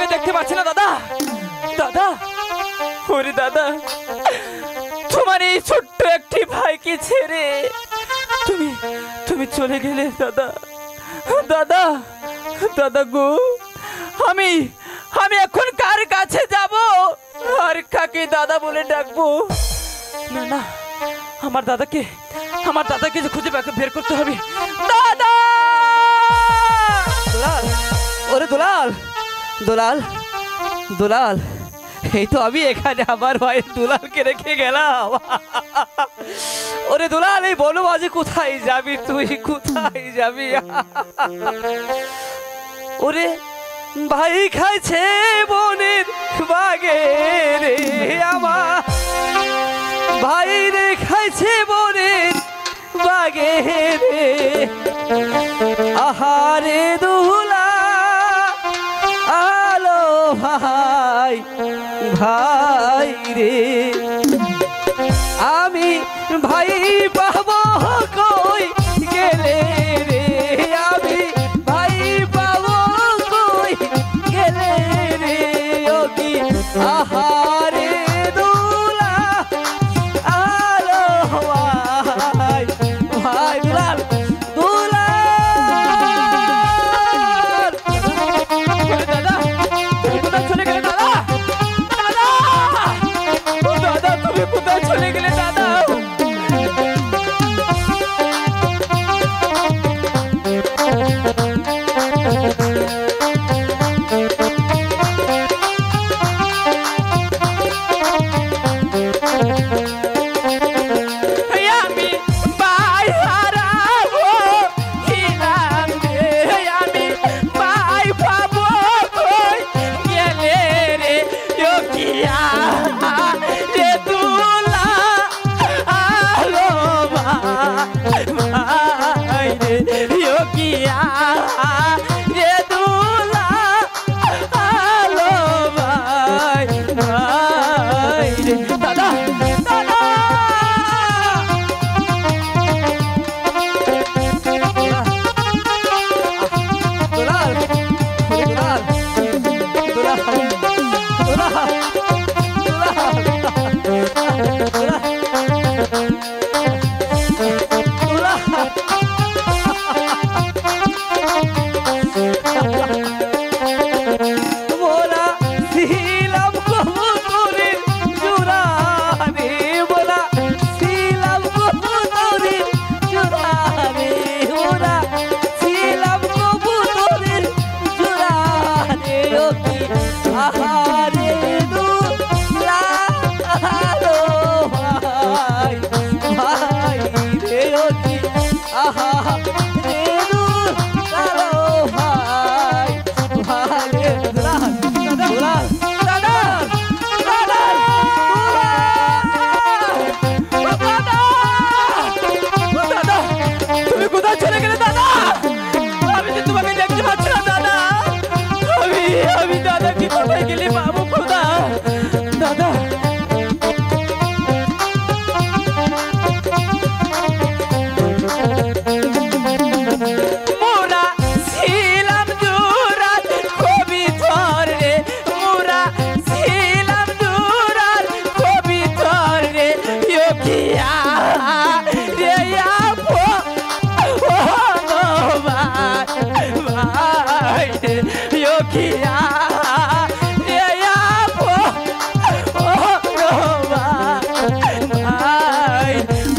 তোমাকে দেখতে পাচ্ছি না দাদা। দাদা, ওরে দাদা, তোমার এই ছোট্ট একটি ভাইকে ছেড়ে তুমি তুমি চলে গেলে দাদা। দাদা, দাদা গো, আমি আমি এখন কার কাছে যাব আর কাকে দাদা বলে ডাকবো? না না, আমার দাদাকে যে খুঁজে বের করতে হবে। দাদা! দুলাল, ওরে দুলাল, দুলাল, দুলাল, এই তো আমি এখানে আমার ভাইয়ের দুলালকে রেখে গেলাম। ওরে দুলাল, এই বলো আজ কোথায় যাবি তুই, কোথায় যাবি? ওরে ভাই খাইছে বনের বাগে রে, আমার ভাই রে খাইছে বনের বাগে রে। আহারে দুলা আলো ভাই, ভাই রে, আমি ভাই পাবো কই গেলে রে, আমি ভাই পাবো কই গেলে রে। ও কি আহারে দুলা আলো ভাই, ভাই দুলাল, দুলাল। দাদা, তুমি কোথায় চলে গেলে দাদা? দাদা, ও দাদা, তুমি কোথায় চলে গেলে দাদা?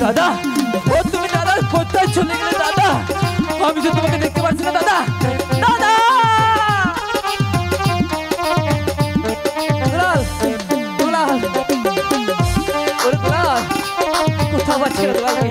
দাদা, ও তুমি দাদা কোথায় চলে গেলে দাদা? আমি তো তোমাকে দেখতে পাচ্ছি না দাদা। দাদা, দুলাল, দুলাল, ওরে দুলাল, কোথাও পাচ্ছি না দুলালকে।